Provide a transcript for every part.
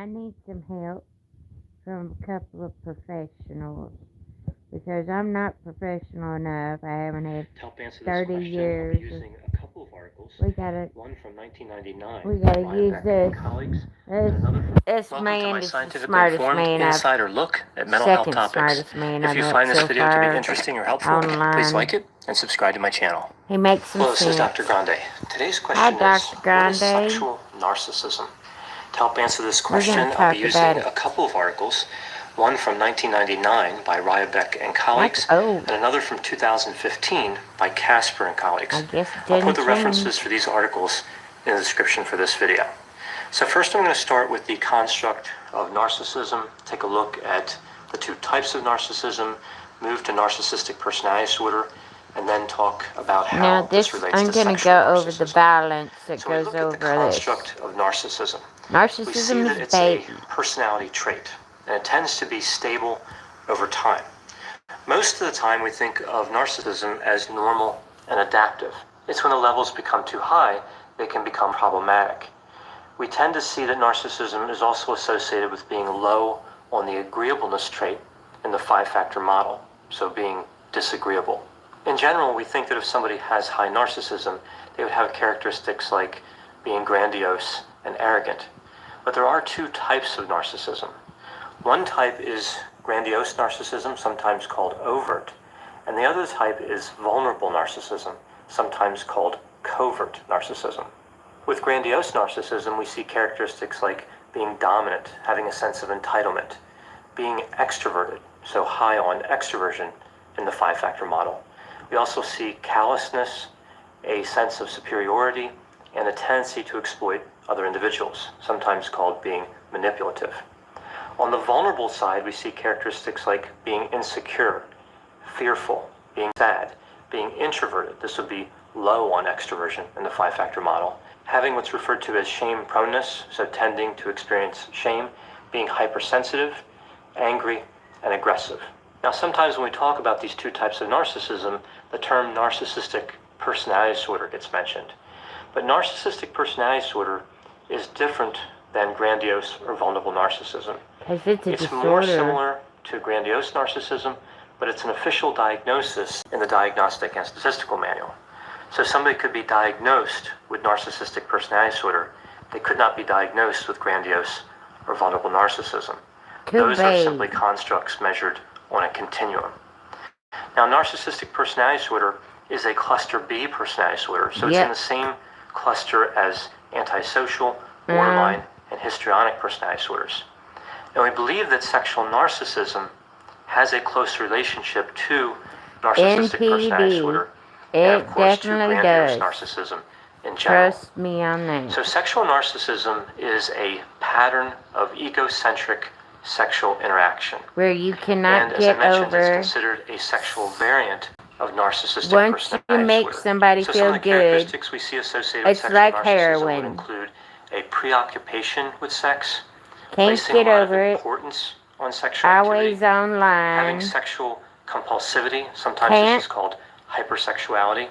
I need some help from a couple of professionals because I'm not professional enough. I haven't had To help answer this 30 question, I'll be years. using a couple of articles. We gotta One from 1999 we by gotta Ryan use Beck and colleagues, and another from... this Welcome to man my is the scientifically smartest informed man I've insider look at mental health second topics. smartest man If I've you met find this so video to be far interesting or helpful, please online. like it and subscribe to my channel. He makes some Hello, this is sense. Dr. Grande. Today's Hi, question is, Dr. what Grande. is sexual narcissism? To help answer this We're question, gonna I'll be talk using about it. a couple of articles. One from 1999 by Raya Beck and colleagues, That's old. and another from 2015 by Casper and colleagues. I guess it I'll didn't put the change. references for these articles in the description for this video. So first I'm going to start with the construct of narcissism, take a look at the two types of narcissism, move to narcissistic personality disorder, and then talk about how Now this relates I'm to gonna sexual go over the narcissism. violence that So when we goes look at over the this. construct of narcissism, we see Narcissism that is it's a baby. personality trait, and it tends to be stable over time. Most of the time we think of narcissism as normal and adaptive. It's when the levels become too high, they can become problematic. We tend to see that narcissism is also associated with being low on the agreeableness trait in the five-factor model, so being disagreeable. In general, we think that if somebody has high narcissism, they would have characteristics like being grandiose and arrogant. But there are two types of narcissism. One type is grandiose narcissism, sometimes called overt, and the other type is vulnerable narcissism, sometimes called covert narcissism. With grandiose narcissism, we see characteristics like being dominant, having a sense of entitlement, being extroverted, so high on extroversion in the five-factor model. We also see callousness, a sense of superiority, and a tendency to exploit other individuals, sometimes called being manipulative. On the vulnerable side, we see characteristics like being insecure, fearful, being sad, being introverted. This would be low on extroversion in the five-factor model. Having what's referred to as shame proneness, so tending to experience shame, being hypersensitive, angry, and aggressive. Now, sometimes when we talk about these two types of narcissism, the term narcissistic personality disorder gets mentioned. But narcissistic personality disorder is different than grandiose or vulnerable narcissism. It's more similar to grandiose narcissism, but it's an official diagnosis in the Diagnostic and Statistical Manual. So somebody could be diagnosed with narcissistic personality disorder. They could not be diagnosed with grandiose or vulnerable narcissism. Those are simply constructs measured on a continuum. Now, narcissistic personality disorder is a cluster B personality disorder, so it's in the same cluster as antisocial, borderline, and histrionic personality disorders. And we believe that sexual narcissism has a close relationship to narcissistic personality disorder, and of course to grandiose narcissism in general. Trust me on that. So sexual narcissism is a pattern of egocentric sexual interaction. Where you cannot and get as I mentioned, over. it's considered a sexual variant of narcissistic Once personality you make disorder. somebody so feel some of the good, characteristics we see associated with it's sexual like narcissism heroin. would include a preoccupation with sex, Can't placing get a lot over of it. importance on sexual activity, Always online. having sexual compulsivity, sometimes Can't. this is called hypersexuality,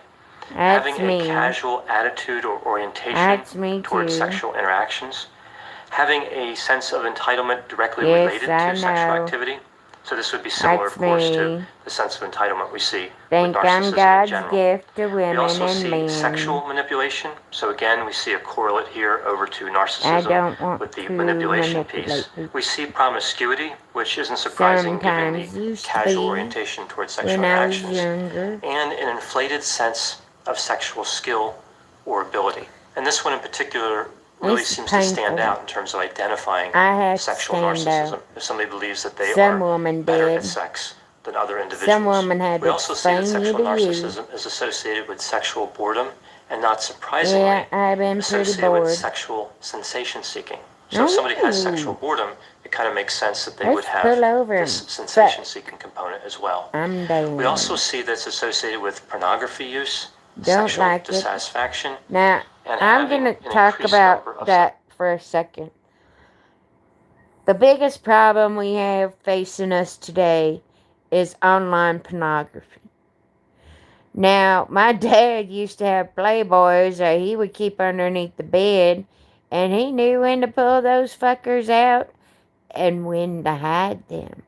That's having me. a casual attitude or orientation That's me towards too. sexual interactions, having a sense of entitlement directly Yes, related I to sexual know. activity. So this would be similar, That's of course, to me. the sense of entitlement we see Think with I'm narcissism in God's general. gift to women We also and see men. sexual manipulation. So again, we see a correlate here over to I narcissism don't want with the to manipulation manipulate piece. people. We see promiscuity, which isn't surprising given Sometimes the used to casual be orientation towards sexual when I was interactions, younger. and an inflated sense of sexual skill or ability. And this one in particular really It's seems to stand painful. out in terms of identifying I had to sexual stand narcissism. out. If somebody believes that they Some are woman better at did. sex than other individuals. Some woman had We to also see that explain you sexual to you. narcissism is associated with sexual boredom and, not surprisingly, Yeah, I've been pretty associated with bored. sexual sensation seeking. So if somebody has sexual boredom, it kind of makes sense that they would Let's have pull over this and sensation fuck. seeking component as well. I'm done. We also see that's associated with pornography use, Don't sexual like it. dissatisfaction, Now, and I'm having going an to talk increased number about of that for a second. The biggest problem we have facing us today is online pornography. Now, my dad used to have Playboys that he would keep underneath the bed, And he knew when to pull those fuckers out and when to hide them.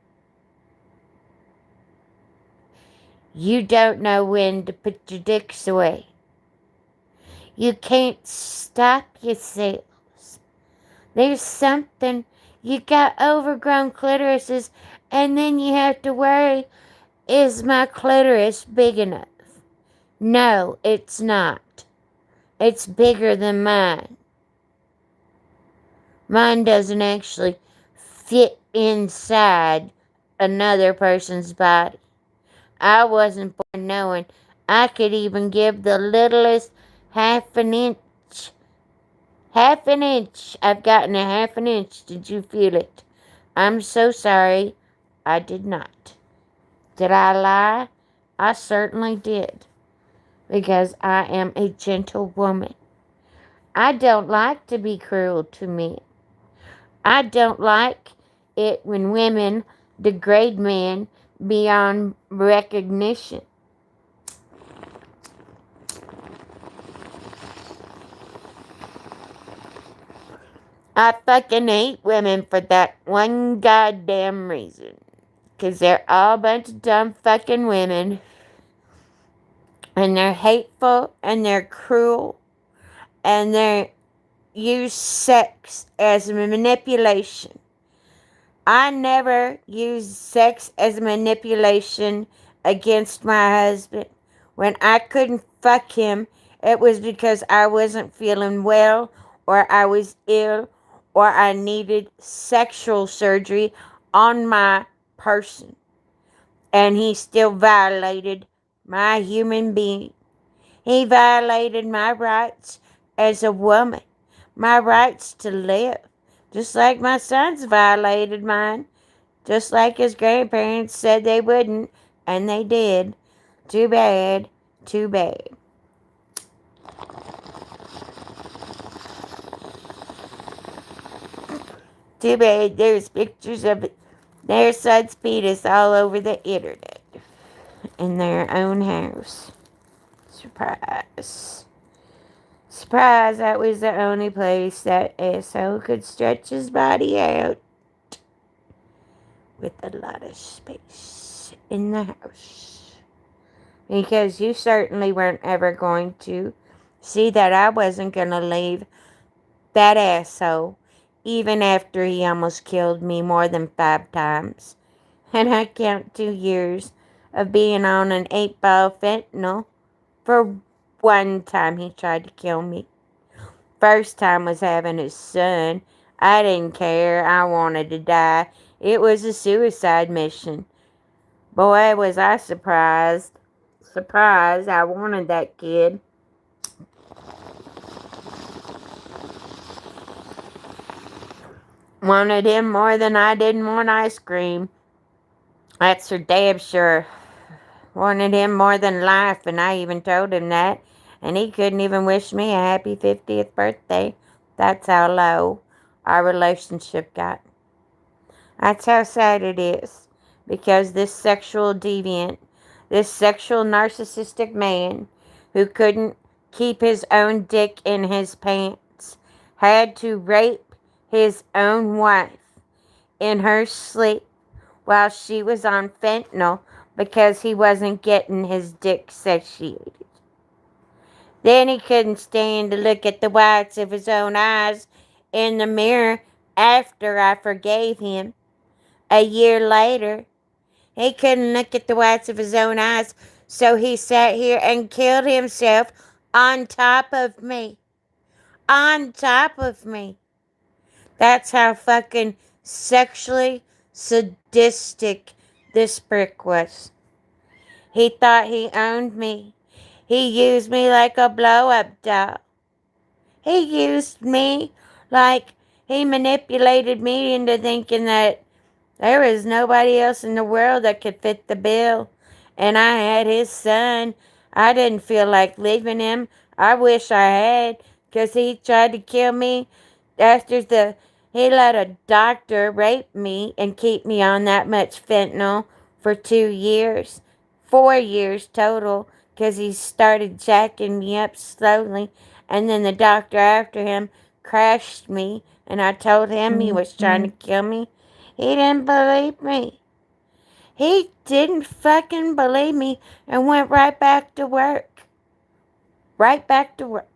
You don't know when to put your dicks away. You can't stop yourselves. There's something. You got overgrown clitorises, and then you have to worry, is my clitoris big enough? No, it's not. It's bigger than mine. Mine doesn't actually fit inside another person's body. I wasn't born knowing I could even give the littlest half an inch. Half an inch. I've gotten a half an inch. Did you feel it? I'm so sorry. I did not. Did I lie? I certainly did. Because I am a gentle woman. I don't like to be cruel to men. I don't like it when women degrade men beyond recognition. I fucking hate women for that one goddamn reason. Because they're all a bunch of dumb fucking women. And they're hateful and they're cruel. And they use sex as a manipulation. I never used sex as a manipulation against my husband. When I couldn't fuck him, it was because I wasn't feeling well, or I was ill, or I needed sexual surgery on my person. And he still violated my human being. He violated my rights as a woman, my rights to live. Just like my sons violated mine. Just like his grandparents said they wouldn't, and they did. Too bad. Too bad. Too bad there's pictures of their son's penis all over the internet. In their own house. Surprise. Surprise, that was the only place that asshole could stretch his body out. With a lot of space in the house. Because you certainly weren't ever going to see that I wasn't going to leave that asshole, even after he almost killed me more than 5 times. And I count 2 years of being on an 8-ball fentanyl for one time he tried to kill me. First time was having his son. I didn't care. I wanted to die. It was a suicide mission. Boy, was I surprised. Surprised. I wanted that kid. Wanted him more than I didn't want ice cream. That's for damn sure. Wanted him more than life, and I even told him that. And he couldn't even wish me a happy 50th birthday. That's how low our relationship got. That's how sad it is. Because this sexual deviant, this sexual narcissistic man who couldn't keep his own dick in his pants had to rape his own wife in her sleep while she was on fentanyl because he wasn't getting his dick satiated. Then he couldn't stand to look at the whites of his own eyes in the mirror after I forgave him. A year later, he couldn't look at the whites of his own eyes, so he sat here and killed himself on top of me. On top of me. That's how fucking sexually sadistic this prick was. He thought he owned me. He used me like a blow-up doll. He used me like he manipulated me into thinking that there was nobody else in the world that could fit the bill. And I had his son. I didn't feel like leaving him. I wish I had, because he tried to kill me after he let a doctor rape me and keep me on that much fentanyl for 2 years. 4 years total, because he started jacking me up slowly. And then the doctor after him crashed me and I told him he was trying to kill me, he didn't believe me. He didn't fucking believe me and went right back to work. Right back to work.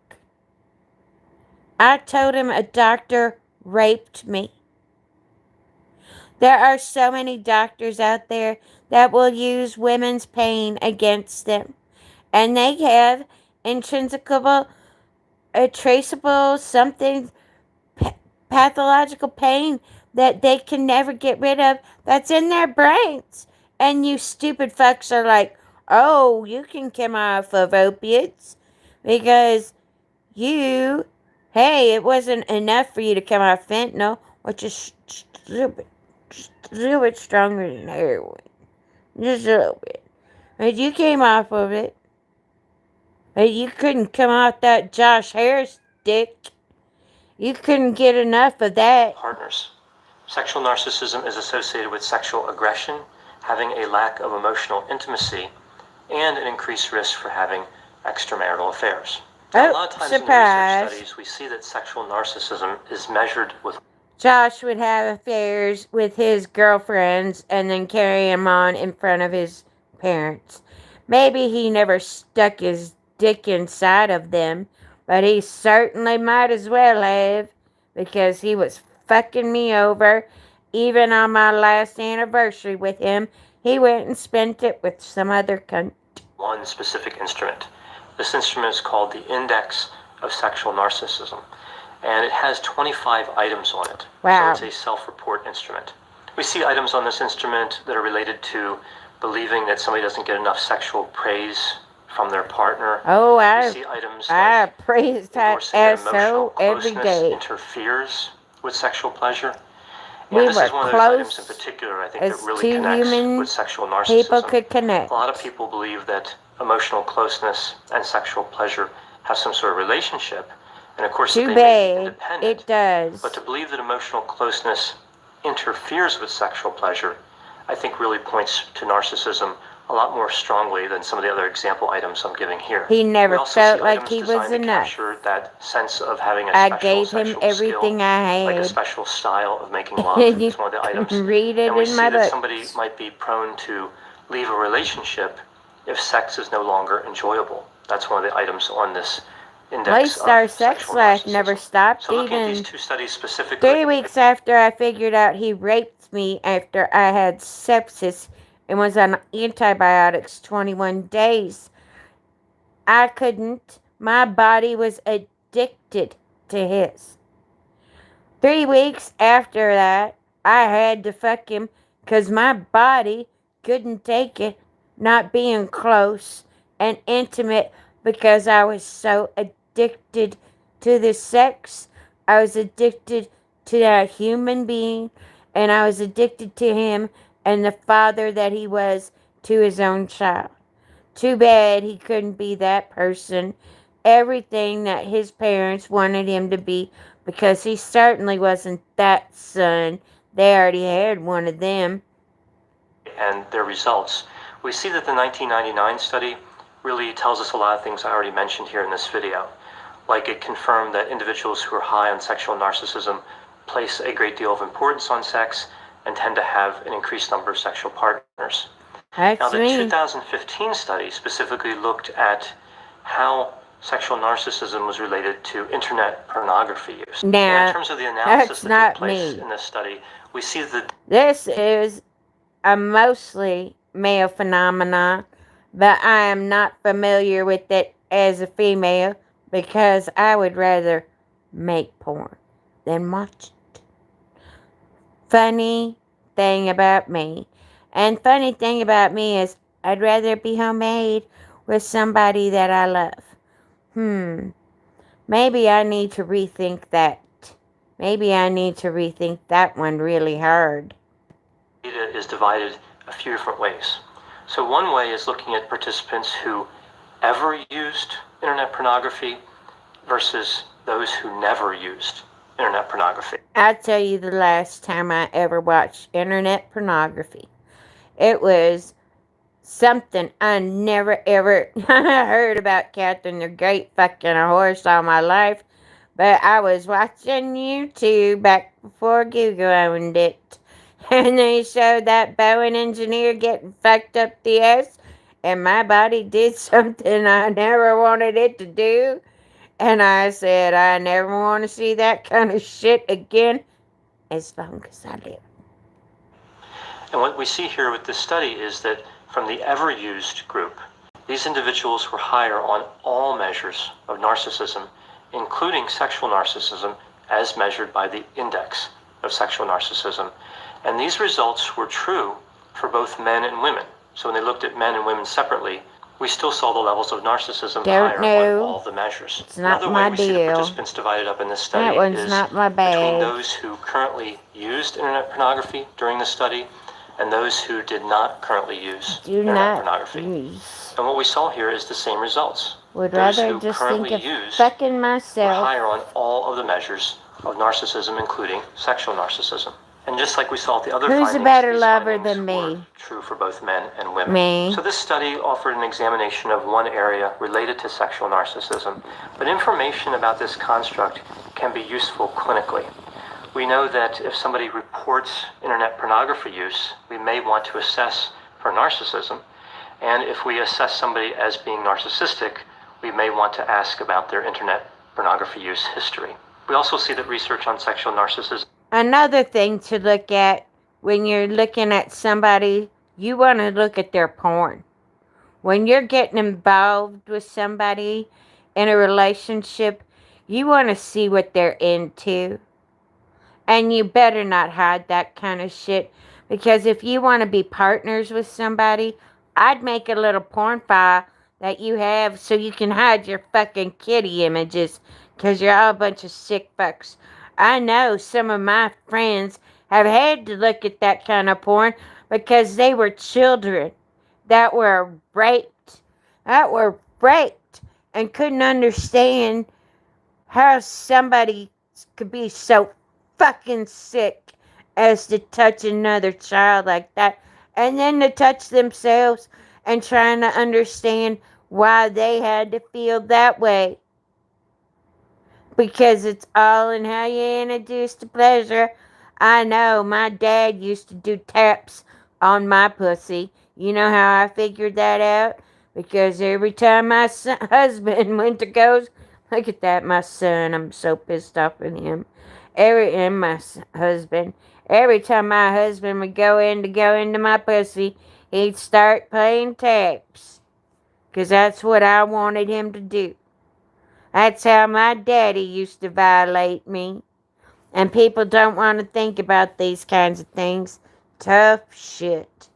I told him a doctor raped me. There are so many doctors out there that will use women's pain against them. And they have intrinsicable, traceable, something, pathological pain that they can never get rid of that's in their brains. And you stupid fucks are like, oh, you can come off of opiates because hey, it wasn't enough for you to come off fentanyl, which is stupid. Just a little bit stronger than heroin. Just a little bit. But you came off of it. But you couldn't come off that Josh Harris dick. You couldn't get enough of that. Partners. Sexual narcissism is associated with sexual aggression, having a lack of emotional intimacy, and an increased risk for having extramarital affairs. Now, a lot of times in research studies, we see that sexual narcissism is measured with... Josh would have affairs with his girlfriends and then carry them on in front of his parents. Maybe he never stuck his dick inside of them, but he certainly might as well have, because he was fucking me over. Even on my last anniversary with him, he went and spent it with some other cunt. One specific instrument. This instrument is called the Index of Sexual Narcissism, and it has 25 items on it. Wow. So it's a self-report instrument. We see items on this instrument that are related to believing that somebody doesn't get enough sexual praise from their partner. Oh, we see items like praise that asshole every day. Interferes with sexual pleasure. We And this were is one of those items in particular I think that really connects with sexual narcissism. People could connect. A lot of people believe that emotional closeness and sexual pleasure have some sort of relationship, and of course Too they bad may be independent. It does. But to believe that emotional closeness interferes with sexual pleasure, I think really points to narcissism a lot more strongly than some of the other example items I'm giving here. He never felt like he was enough. Capture that sense of having a I special gave him sexual everything skill, I had. like a special style of making love. And you is one of the items. read it and we in see my that book. somebody might be prone to leave a relationship if sex is no longer enjoyable. That's one of the items on this index. At least our sex life never stopped. So looking at even these two studies specifically, 3 weeks after I figured out he raped me after I had sepsis and was on antibiotics 21 days, I couldn't. My body was addicted to his. 3 weeks after that, I had to fuck him because my body couldn't take it not being close and intimate because I was so addicted to the sex. I was addicted to that human being, and I was addicted to him and the father that he was to his own child. Too bad he couldn't be that person, everything that his parents wanted him to be, because he certainly wasn't that son. They already had one of them. And their results. We see that the 1999 study really tells us a lot of things I already mentioned here in this video. Like, it confirmed that individuals who are high on sexual narcissism place a great deal of importance on sex and tend to have an increased number of sexual partners. Now, the 2015 study specifically looked at how sexual narcissism was related to internet pornography use. Now, and in terms of the analysis that took place me. in this study, we see that this is a mostly male phenomenon, but I am not familiar with it as a female because I would rather make porn than watch it. Funny thing about me. And funny thing about me is I'd rather be homemade with somebody that I love. Maybe I need to rethink that. Maybe I need to rethink that one really hard. Data is divided a few different ways. So one way is looking at participants who ever used internet pornography versus those who never used internet pornography. I'll tell you the last time I ever watched internet pornography. It was something I never ever heard about Catherine the Great fucking a horse all my life. But I was watching YouTube back before Google owned it. And they showed that Boeing engineer getting fucked up the ass. And my body did something I never wanted it to do. And I said, I never want to see that kind of shit again as long as I live. And what we see here with this study is that from the ever used group, these individuals were higher on all measures of narcissism, including sexual narcissism as measured by the index of sexual narcissism. And these results were true for both men and women. So when they looked at men and women separately, we still saw the levels of narcissism higher on all the measures. It's not Another my way we see the deal. participants divided up in this study That one's is not my between bag. those who currently used internet pornography during the study and those who did not currently use Do internet not pornography. use. And what we saw here is the same results. Would Those rather who just currently think of used fucking were myself. higher on all of the measures of narcissism, including sexual narcissism. And just like we saw at the other Who's findings, a better these lover findings than were me? true for both men and women. Me. So this study offered an examination of one area related to sexual narcissism, but information about this construct can be useful clinically. We know that if somebody reports internet pornography use, we may want to assess for narcissism, and if we assess somebody as being narcissistic, we may want to ask about their internet pornography use history. We also see that research on sexual narcissism. Another thing to look at when you're looking at somebody, you want to look at their porn. When you're getting involved with somebody in a relationship, you want to see what they're into. And you better not hide that kind of shit. Because if you want to be partners with somebody, I'd make a little porn file that you have so you can hide your fucking kitty images. Because you're all a bunch of sick fucks. I know some of my friends have had to look at that kind of porn because they were children that were raped. And couldn't understand how somebody could be so fucking sick as to touch another child like that. And then to touch themselves and trying to understand why they had to feel that way. Because it's all in how you introduce the pleasure. I know my dad used to do taps on my pussy. You know how I figured that out? Because every time my husband went to go, look at that, my son, I'm so pissed off at him. Every time my husband would go into my pussy, he'd start playing taps. Because that's what I wanted him to do. That's how my daddy used to violate me. And people don't want to think about these kinds of things. Tough shit.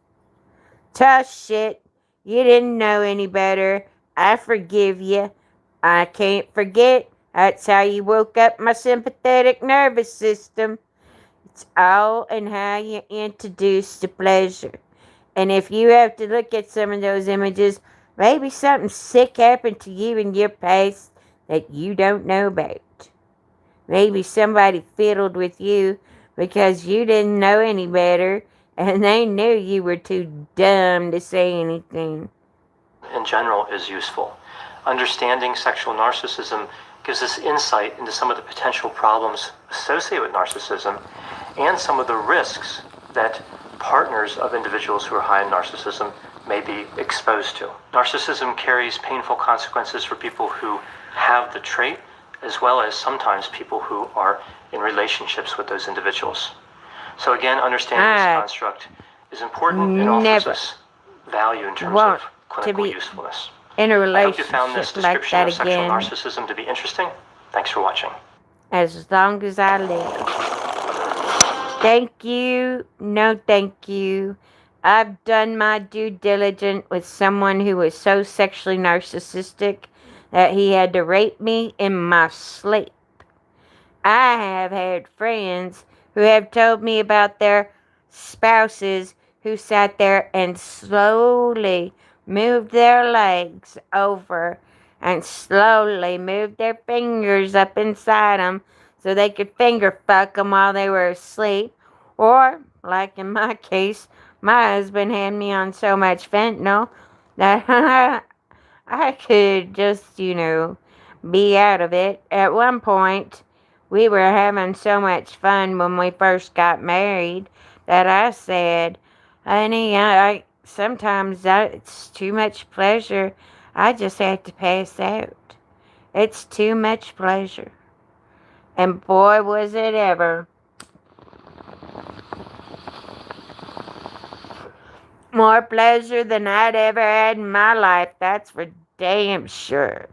Tough shit. You didn't know any better. I forgive you. I can't forget. That's how you woke up my sympathetic nervous system. It's all in how you introduce the pleasure. And if you have to look at some of those images, maybe something sick happened to you in your past that you don't know about. Maybe somebody fiddled with you because you didn't know any better and they knew you were too dumb to say anything. In general is useful. Understanding sexual narcissism gives us insight into some of the potential problems associated with narcissism and some of the risks that partners of individuals who are high in narcissism may be exposed to. Narcissism carries painful consequences for people who have the trait, as well as sometimes people who are in relationships with those individuals. So again, understanding this construct is important and offers us value in terms of clinical usefulness. In a I hope you relationship found this like description that of sexual again, narcissism to be interesting. Thanks for watching. as long as I live. Thank you. No, thank you. I've done my due diligence with someone who was so sexually narcissistic that he had to rape me in my sleep. I have had friends who have told me about their spouses who sat there and slowly moved their legs over and slowly moved their fingers up inside them so they could finger fuck them while they were asleep. Or, like in my case, my husband had me on so much fentanyl that I could just, be out of it. At one point, we were having so much fun when we first got married that I said, honey, I sometimes it's too much pleasure. I just have to pass out. It's too much pleasure. And boy, was it ever. More pleasure than I'd ever had in my life, that's for damn sure.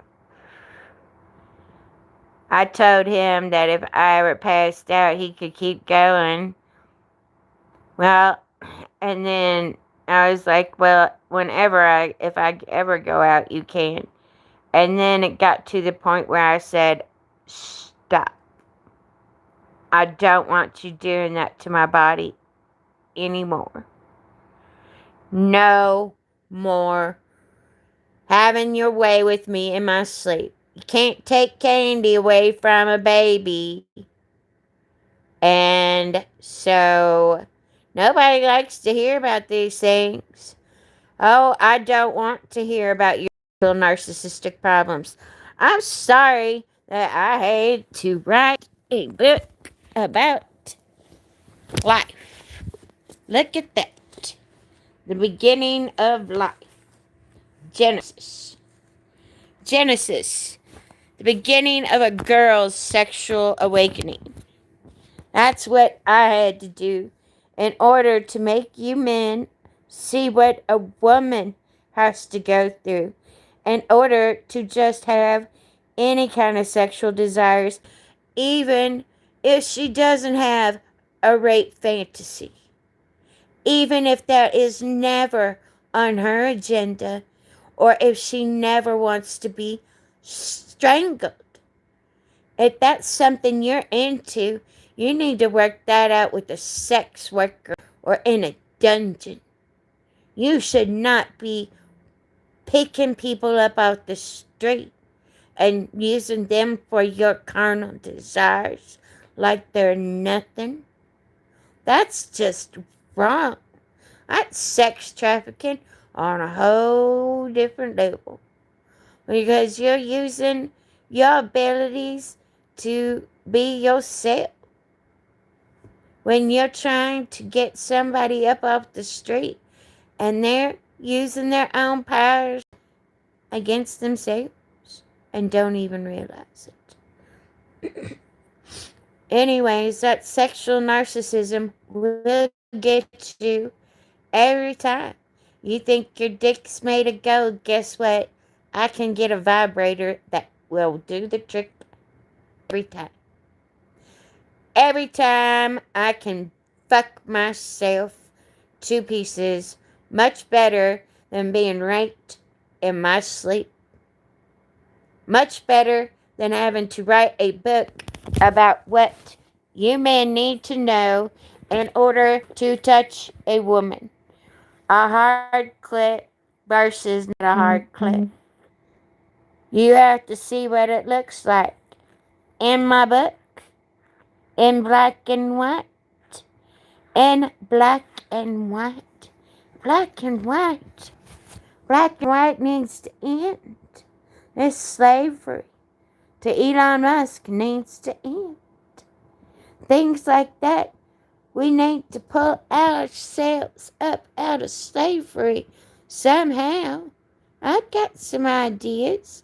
I told him that if I ever passed out, he could keep going. Well, and then I was like, well, if I ever go out, you can. And then it got to the point where I said, stop. I don't want you doing that to my body anymore. No more having your way with me in my sleep. You can't take candy away from a baby. And so nobody likes to hear about these things. Oh, I don't want to hear about your narcissistic problems. I'm sorry that I had to write a book about life. Look at that. The beginning of life. Genesis. The beginning of a girl's sexual awakening. That's what I had to do in order to make you men see what a woman has to go through in order to just have any kind of sexual desires, even if she doesn't have a rape fantasy. Even if that is never on her agenda, or if she never wants to be strangled. If that's something you're into, you need to work that out with a sex worker or in a dungeon. You should not be picking people up out the street and using them for your carnal desires like they're nothing. That's just wrong. That's sex trafficking on a whole different level. Because you're using your abilities to be yourself. When you're trying to get somebody up off the street and they're using their own powers against themselves and don't even realize it. Anyways, that sexual narcissism will get you every time. You think your dick's made of gold, guess what? I can get a vibrator that will do the trick every time. Every time I can fuck myself to pieces much better than being raped in my sleep. Much better than having to write a book about what you men need to know in order to touch a woman. A hard clip versus not a hard clip. You have to see what it looks like in my book, in black and white, in black and white, black and white. Black and white needs to end. This slavery to Elon Musk needs to end. Things like that. We need to pull ourselves up out of slavery somehow. I've got some ideas.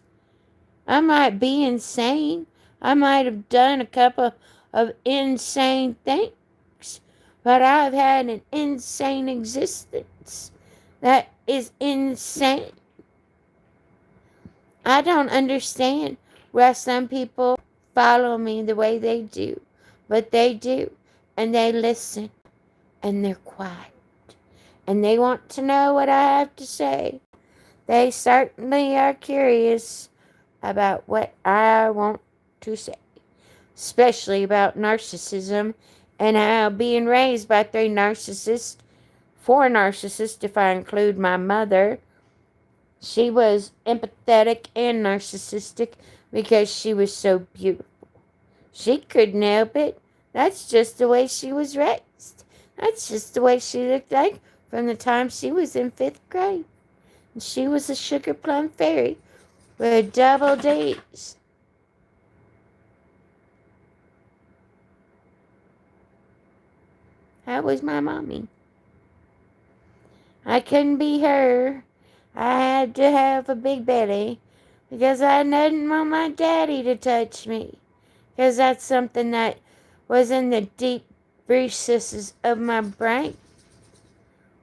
I might be insane. I might have done a couple of insane things. But I've had an insane existence. That is insane. I don't understand why some people follow me the way they do. But they do. And they listen. And they're quiet. And they want to know what I have to say. They certainly are curious about what I want to say. Especially about narcissism and how being raised by four narcissists, if I include my mother, she was empathetic and narcissistic because she was so beautiful. She couldn't help it. That's just the way she was raised. That's just the way she looked like from the time she was in 5th grade. And she was a sugar plum fairy with double D's. I was my mommy. I couldn't be her. I had to have a big belly because I didn't want my daddy to touch me. Because that's something that was in the deep recesses of my brain.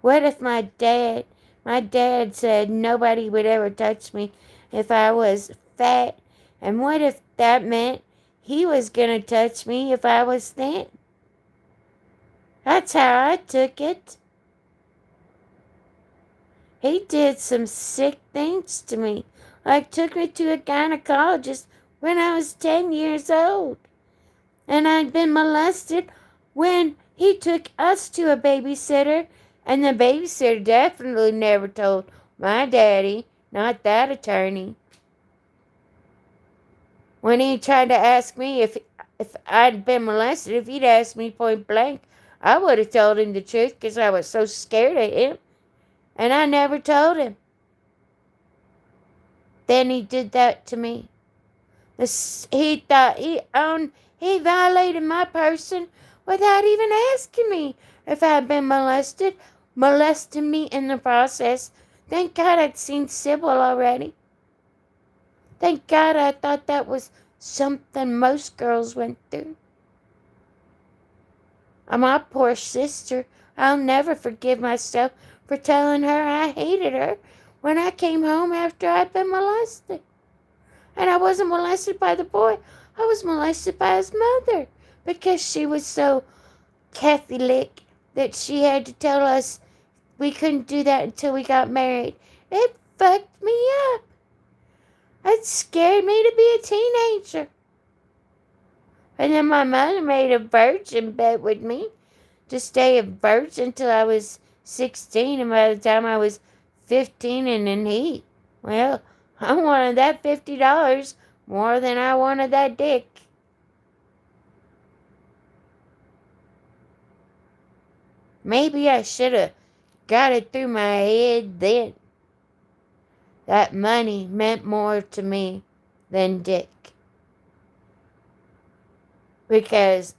What if my dad said nobody would ever touch me if I was fat? And what if that meant he was going to touch me if I was thin? That's how I took it. He did some sick things to me. Like took me to a gynecologist when I was 10 years old. And I'd been molested when he took us to a babysitter. And the babysitter definitely never told my daddy, not that attorney. When he tried to ask me if I'd been molested, if he'd asked me point blank, I would have told him the truth because I was so scared of him. And I never told him. Then he did that to me. He thought he violated my person without even asking me if I'd been molesting me in the process. Thank God I'd seen Sybil already. Thank God I thought that was something most girls went through. My poor sister, I'll never forgive myself for telling her I hated her when I came home after I'd been molested. And I wasn't molested by the boy. I was molested by his mother because she was so Catholic that she had to tell us we couldn't do that until we got married. It fucked me up. It scared me to be a teenager. And then my mother made a virgin bet with me to stay a virgin till I was 16. And by the time I was 15 and in heat, well, I wanted that $50 more than I wanted that dick. Maybe I should have got it through my head then. That money meant more to me than dick. Because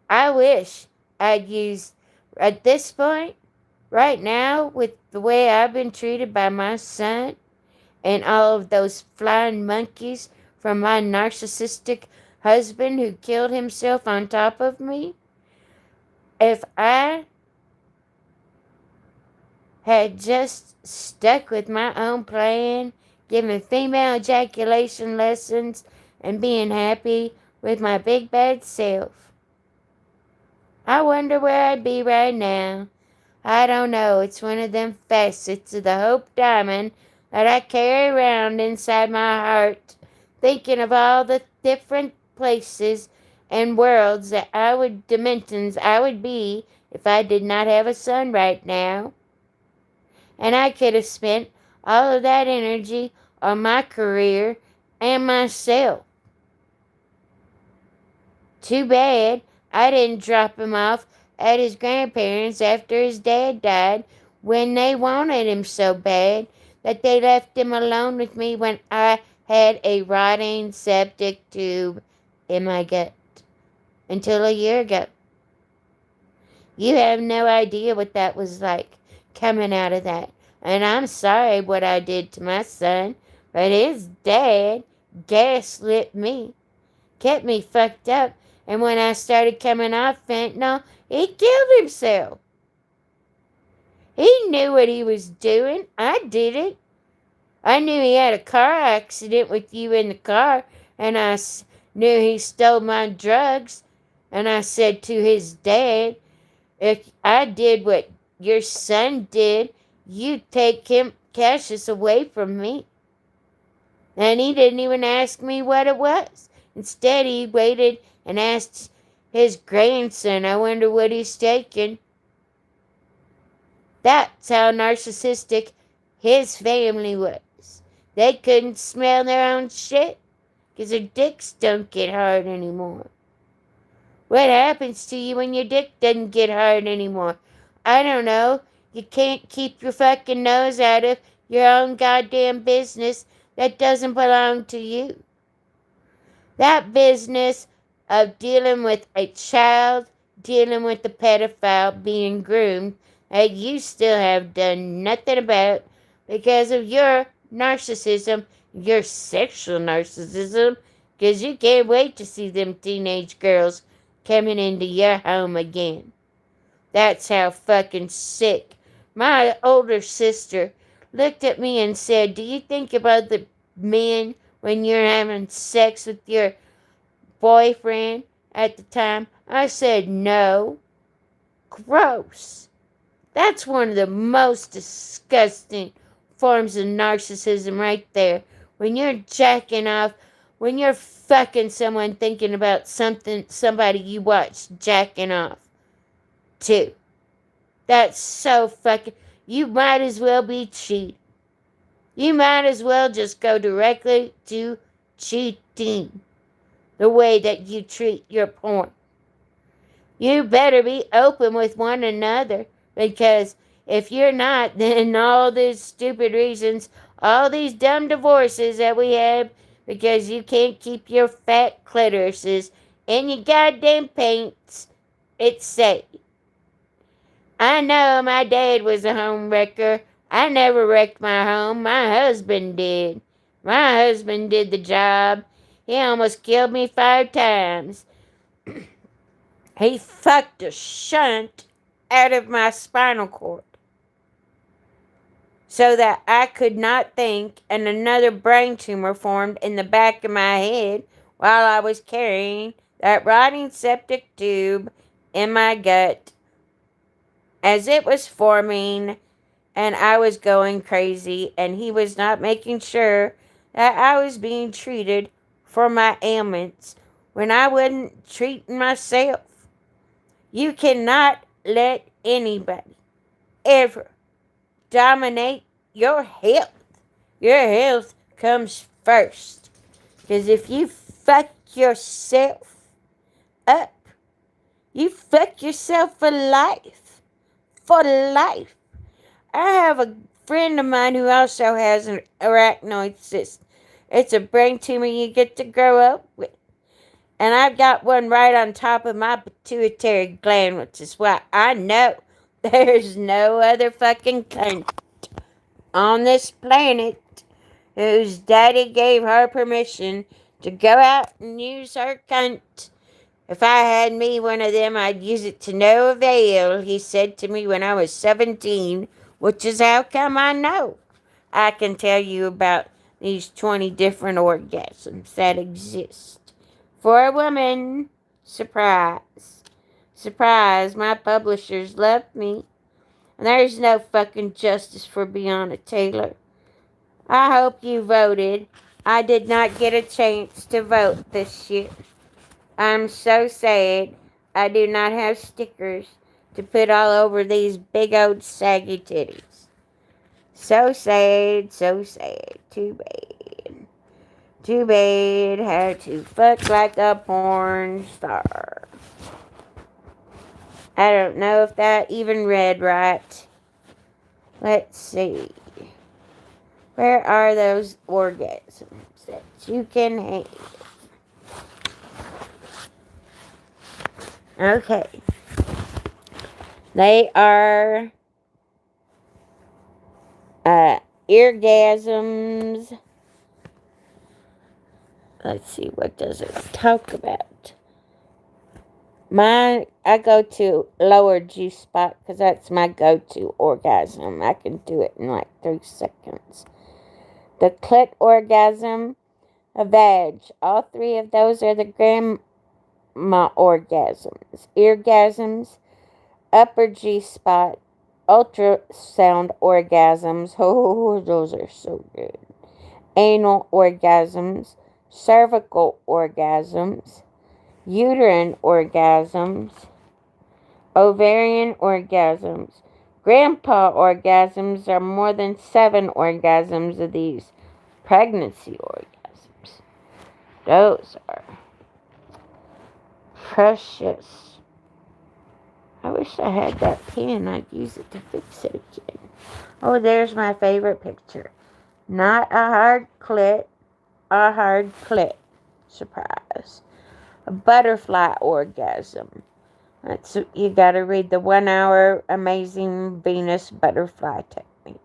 I wish I'd used, at this point, right now, with the way I've been treated by my son and all of those flying monkeys from my narcissistic husband who killed himself on top of me, if I had just stuck with my own plan, giving female ejaculation lessons and being happy with my big bad self, I wonder where I'd be right now. I don't know. It's one of them facets of the Hope Diamond that I carry around inside my heart, thinking of all the different places and worlds dimensions I would be if I did not have a son right now. And I could have spent all of that energy on my career and myself. Too bad I didn't drop him off at his grandparents after his dad died when they wanted him so bad that they left him alone with me when I had a rotting septic tube in my gut until a year ago. You have no idea what that was like coming out of that. And I'm sorry what I did to my son, but his dad gaslit me, kept me fucked up, and when I started coming off fentanyl, he killed himself. He knew what he was doing. I didn't. I knew he had a car accident with you in the car, and I knew he stole my drugs, and I said to his dad, if I did what your son did, you take Cassius away from me. And he didn't even ask me what it was. Instead, he waited and asked his grandson, I wonder what he's taking. That's how narcissistic his family was. They couldn't smell their own shit because their dicks don't get hard anymore. What happens to you when your dick doesn't get hard anymore? I don't know. You can't keep your fucking nose out of your own goddamn business that doesn't belong to you. That business of dealing with a child dealing with the pedophile being groomed that you still have done nothing about because of your narcissism, your sexual narcissism, because you can't wait to see them teenage girls coming into your home again. That's how fucking sick. My older sister looked at me and said, "Do you think about the men when you're having sex with your boyfriend at the time?" I said, "No." Gross. That's one of the most disgusting forms of narcissism right there. When you're jacking off, when you're fucking someone thinking about somebody you watched jacking off to. That's so fucking. You might as well be cheating. You might as well just go directly to cheating. The way that you treat your porn. You better be open with one another, because if you're not, then all these stupid reasons, all these dumb divorces that we have because you can't keep your fat clitorises in your goddamn pants, it's safe. I know my dad was a home wrecker. I never wrecked my home. My husband did. My husband did the job. He almost killed me 5 times. He fucked a shunt out of my spinal cord so that I could not think, and another brain tumor formed in the back of my head while I was carrying that rotting septic tube in my gut as it was forming, and I was going crazy, and he was not making sure that I was being treated for my ailments when I wasn't treating myself. You cannot let anybody ever dominate your health. Your health comes first. Because if you fuck yourself up, you fuck yourself for life. For life. I have a friend of mine who also has an arachnoid cyst. It's a brain tumor you get to grow up with. And I've got one right on top of my pituitary gland, which is why I know there's no other fucking cunt on this planet whose daddy gave her permission to go out and use her cunt. If I had me one of them, I'd use it to no avail, he said to me when I was 17, which is how come I know. I can tell you about these 20 different orgasms that exist. For a woman, surprise. Surprise, my publishers love me. And there's no fucking justice for Breonna Taylor. I hope you voted. I did not get a chance to vote this year. I'm so sad I do not have stickers to put all over these big old saggy titties. So sad, so sad. Too bad. Too bad. How to fuck like a porn star. I don't know if that even read right. Let's see. Where are those orgasms that you can have? Okay. They are orgasms. Let's see, what does it talk about? I go to lower G spot because that's my go-to orgasm. I can do it in like 3 seconds. The clit orgasm, a vag. All 3 of those are the grandma orgasms. Eargasms, upper G spot, ultrasound orgasms. Oh, those are so good. Anal orgasms, cervical orgasms, uterine orgasms, ovarian orgasms. Grandpa orgasms are more than 7 orgasms of these. Pregnancy orgasms. Those are precious. I wish I had that pen. I'd use it to fix it again. Oh, there's my favorite picture. Not a hard clit, a hard clit. Surprise. A butterfly orgasm. You got to read the 1 hour amazing Venus butterfly technique.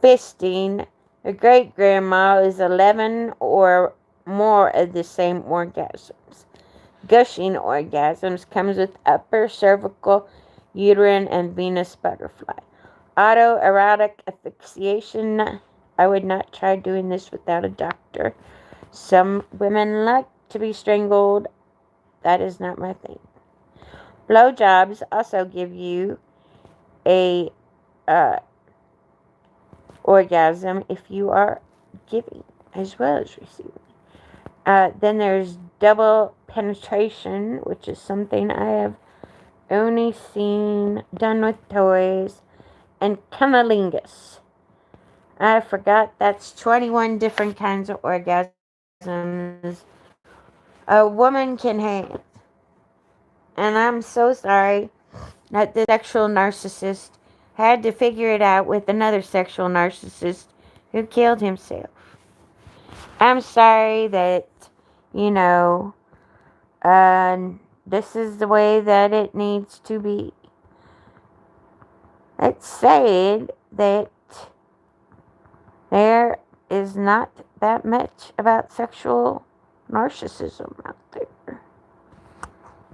Fisting. A great grandma is 11 or more of the same orgasms. Gushing orgasms comes with upper cervical, uterine, and Venus butterfly. Autoerotic asphyxiation. I would not try doing this without a doctor. Some women like to be strangled. That is not my thing. Blowjobs also give you a orgasm if you are giving as well as receiving. Then there's double penetration, which is something I have only seen done with toys, and cunnilingus. I forgot that's 21 different kinds of orgasms a woman can have. And I'm so sorry that the sexual narcissist had to figure it out with another sexual narcissist who killed himself. I'm sorry that, this is the way that it needs to be. It's sad that there is not that much about sexual narcissism out there.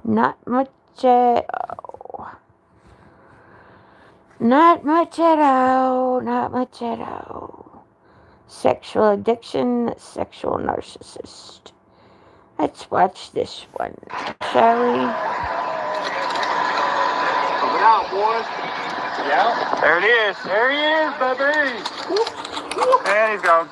Not much at all. Not much at all. Not much at all. Sexual addiction, sexual narcissist. Let's watch this one, shall we? Coming out, boys. Yeah. There it is. There he is, baby. And he's gone.